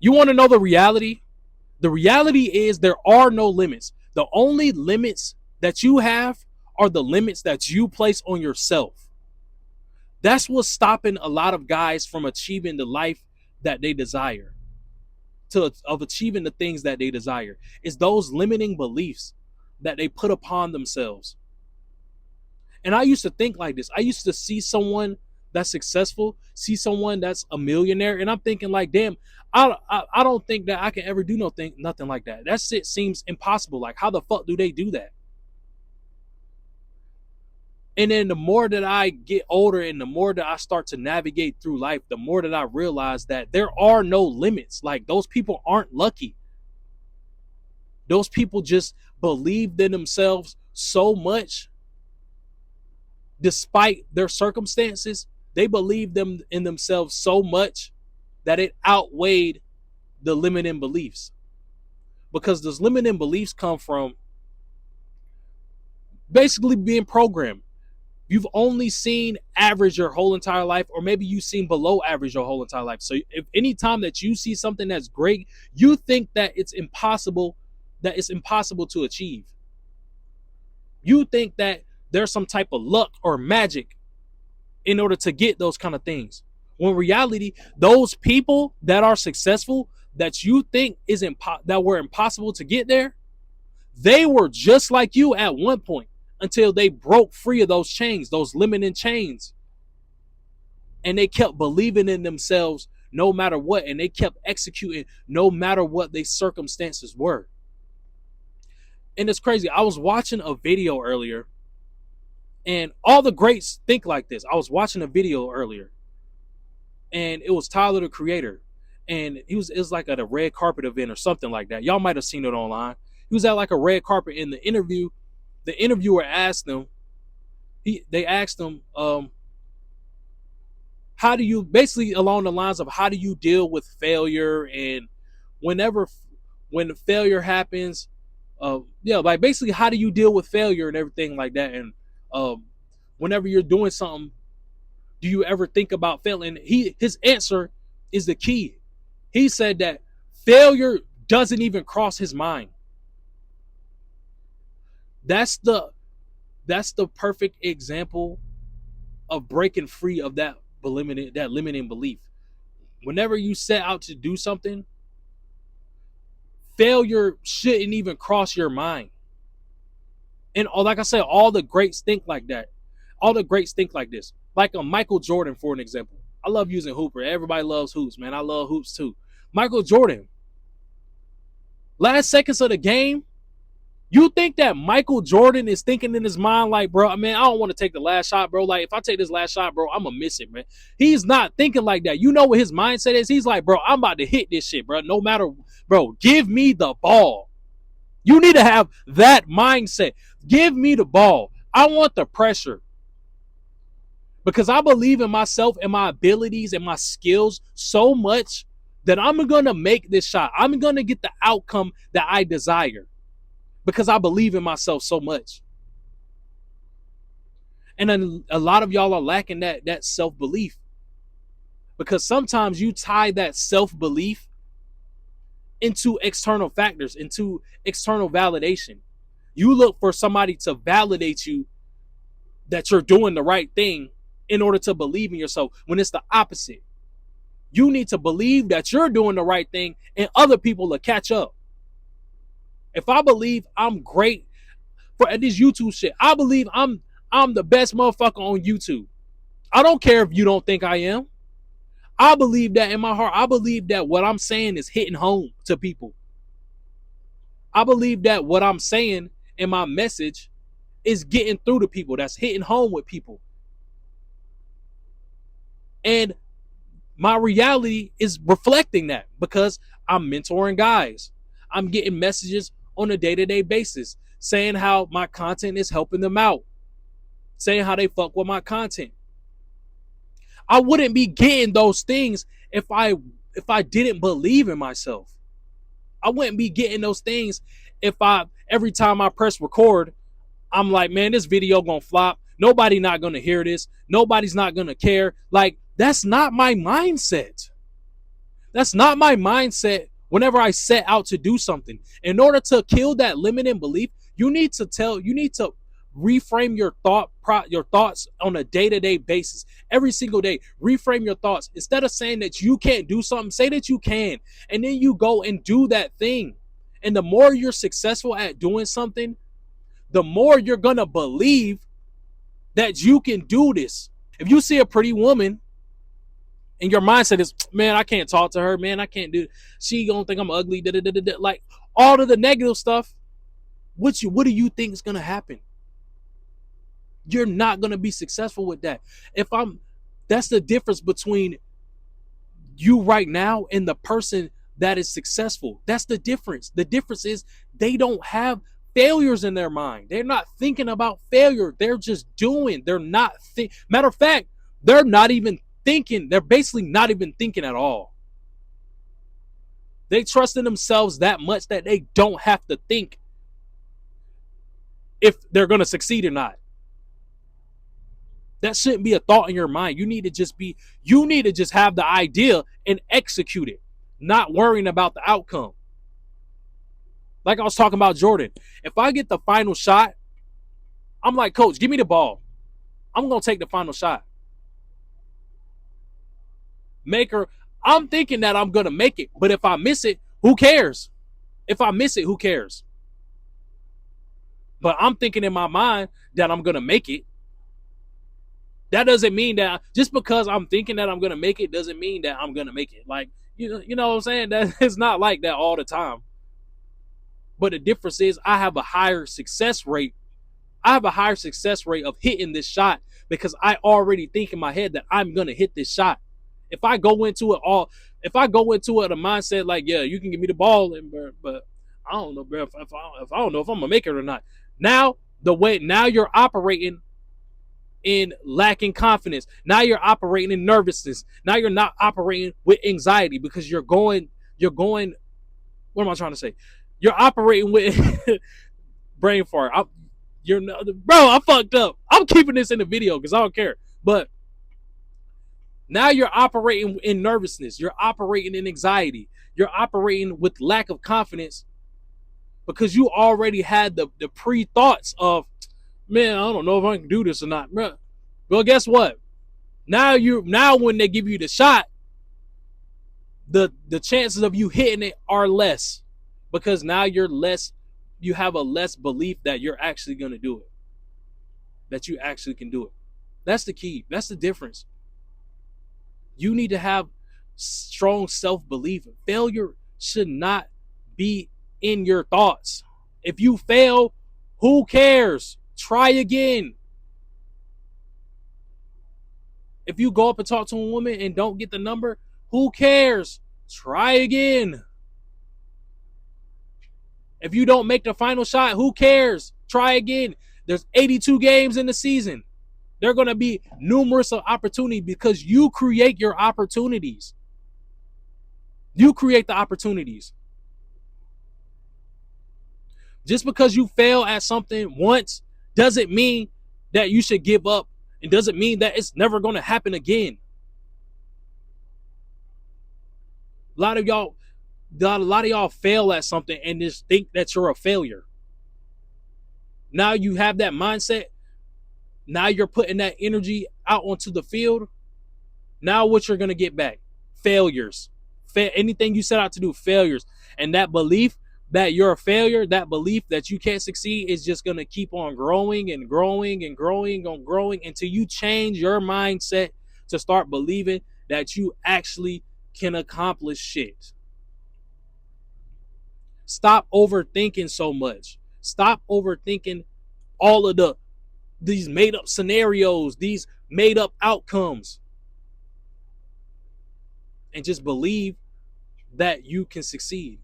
You want to know the reality? The reality is there are no limits. The only limits that you have are the limits that you place on yourself. That's what's stopping a lot of guys from achieving the life that they desire, of achieving the things that they desire. Is those limiting beliefs that they put upon themselves. And I used to think like this. I used to see someone that's successful, see someone that's a millionaire, and I'm thinking like, damn, I don't think that I can ever do nothing like that. That shit seems impossible. Like, how the fuck do they do that? And then the more that I get older and the more that I start to navigate through life, the more that I realize that there are no limits. Like, those people aren't lucky. Those people just believed in themselves so much despite their circumstances. They believed them in themselves so much that it outweighed the limiting beliefs. Because those limiting beliefs come from basically being programmed. You've only seen average your whole entire life, or maybe you've seen below average your whole entire life. So if any time that you see something that's great, you think that it's impossible to achieve. You think that there's some type of luck or magic in order to get those kind of things. When in reality, those people that are successful that you think that were impossible to get there, they were just like you at one point until they broke free of those chains, those limiting chains. And they kept believing in themselves no matter what, and they kept executing no matter what their circumstances were. And it's crazy. I was watching a video earlier, and all the greats think like this. I was watching a video earlier, and it was Tyler the Creator, and it was like at a red carpet event or something like that. Y'all might have seen it online. He was at like a red carpet. In the interview, the interviewer asked him, they asked him, how do you, basically along the lines of, how do you deal with failure, and when the failure happens, like basically how do you deal with failure and everything like that, and whenever you're doing something, do you ever think about failing? His answer is the key. He said that failure doesn't even cross his mind. That's the perfect example of breaking free of that limiting belief. Whenever you set out to do something, failure shouldn't even cross your mind. And like I said, all the greats think like that. All the greats think like this. Like a Michael Jordan, for an example. I love using Hooper. Everybody loves hoops, man. I love hoops too. Michael Jordan, last seconds of the game, you think that Michael Jordan is thinking in his mind like, bro, man, I don't want to take the last shot, bro. Like, if I take this last shot, bro, I'm going to miss it, man. He's not thinking like that. You know what his mindset is? He's like, bro, I'm about to hit this shit, bro. No matter, bro, give me the ball. You need to have that mindset. Give me the ball. I want the pressure. Because I believe in myself and my abilities and my skills so much that I'm going to make this shot. I'm going to get the outcome that I desire. Because I believe in myself so much. And then a lot of y'all are lacking that self-belief. Because sometimes you tie that self-belief into external factors, into external validation. You look for somebody to validate you that you're doing the right thing in order to believe in yourself, when it's the opposite. You need to believe that you're doing the right thing, and other people will catch up. If I believe I'm great for this YouTube shit, I believe I'm the best motherfucker on YouTube. I don't care if you don't think I am. I believe that in my heart. I believe that what I'm saying is hitting home to people. I believe that what I'm saying in my message is getting through to people. That's hitting home with people. And my reality is reflecting that, because I'm mentoring guys. I'm getting messages on a day-to-day basis saying how my content is helping them out, saying how they fuck with my content. I wouldn't be getting those things if I didn't believe in myself. I wouldn't be getting those things if every time I press record, I'm like, man, this video gonna flop. Nobody not gonna hear this. Nobody's not gonna care. Like, that's not my mindset. That's not my mindset whenever I set out to do something. In order to kill that limiting belief, you need to reframe your thoughts on a day-to-day basis. Every single day, reframe your thoughts. Instead of saying that you can't do something, say that you can. And then you go and do that thing. And the more you're successful at doing something, the more you're going to believe that you can do this. If you see a pretty woman and your mindset is, man, I can't talk to her, man, I can't do, she gonna think I'm ugly, da, da, da, da, like all of the negative stuff, what do you think is gonna happen? You're not gonna be successful with that. If I'm That's the difference between you right now and the person that is successful. That's the difference. The difference is they don't have failures in their mind. They're not thinking about failure. They're just doing. They're not matter of fact, they're not even thinking. They're basically not even thinking at all. They trust in themselves that much that they don't have to think if they're going to succeed or not. That shouldn't be a thought in your mind. You need to just have the idea and execute it, not worrying about the outcome. Like I was talking about Jordan. If I get the final shot, I'm like, coach, give me the ball. I'm going to take the final shot. I'm thinking that I'm going to make it. But if I miss it, who cares? If I miss it, who cares? But I'm thinking in my mind that I'm going to make it. That doesn't mean that just because I'm thinking that I'm going to make it doesn't mean that I'm going to make it. Like, you know what I'm saying? That it's not like that all the time. But the difference is I have a higher success rate. I have a higher success rate of hitting this shot because I already think in my head that I'm going to hit this shot. If I go into it a mindset like, yeah, you can give me the ball, but I don't know, bro, if I don't know if I'm going to make it or not. Now you're operating in lacking confidence. Now you're operating in nervousness. Now you're not operating with anxiety because you're going, what am I trying to say? You're operating with brain fart. I fucked up. I'm keeping this in the video because I don't care. But now you're operating in nervousness. You're operating in anxiety. You're operating with lack of confidence because you already had the pre-thoughts of, man, I don't know if I can do this or not. Well, guess what? Now when they give you the shot, the chances of you hitting it are less because now you have a less belief that you're actually going to do it. That you actually can do it. That's the key. That's the difference. You need to have strong self-belief. Failure should not be in your thoughts. If you fail, who cares? Try again. If you go up and talk to a woman and don't get the number, who cares? Try again. If you don't make the final shot, who cares? Try again. There's 82 games in the season. There are going to be numerous opportunities because you create your opportunities. You create the opportunities. Just because you fail at something once doesn't mean that you should give up. It doesn't mean that it's never going to happen again. A lot of y'all fail at something and just think that you're a failure. Now you have that mindset. Now you're putting that energy out onto the field. Now what you're going to get back? Failures. Anything you set out to do, failures. And that belief that you're a failure, that belief that you can't succeed is just going to keep on growing and growing and growing and growing until you change your mindset to start believing that you actually can accomplish shit. Stop overthinking so much. Stop overthinking all of these made up scenarios, these made up outcomes. And just believe that you can succeed.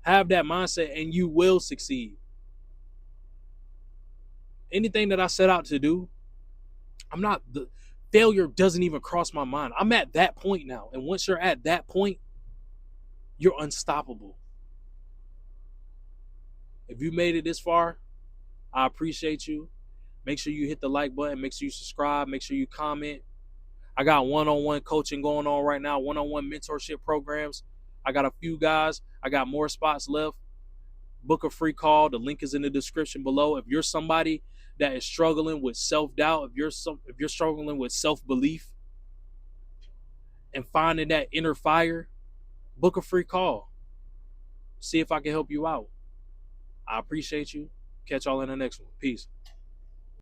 Have that mindset and you will succeed. Anything that I set out to do, the failure doesn't even cross my mind. I'm at that point now. And once you're at that point, you're unstoppable. If you made it this far, I appreciate you. Make sure you hit the like button. Make sure you subscribe. Make sure you comment. I got one-on-one coaching going on right now, one-on-one mentorship programs. I got a few guys. I got more spots left. Book a free call. The link is in the description below. If you're somebody that is struggling with self-doubt, if you're struggling with self-belief and finding that inner fire, book a free call. See if I can help you out. I appreciate you. Catch y'all in the next one. Peace.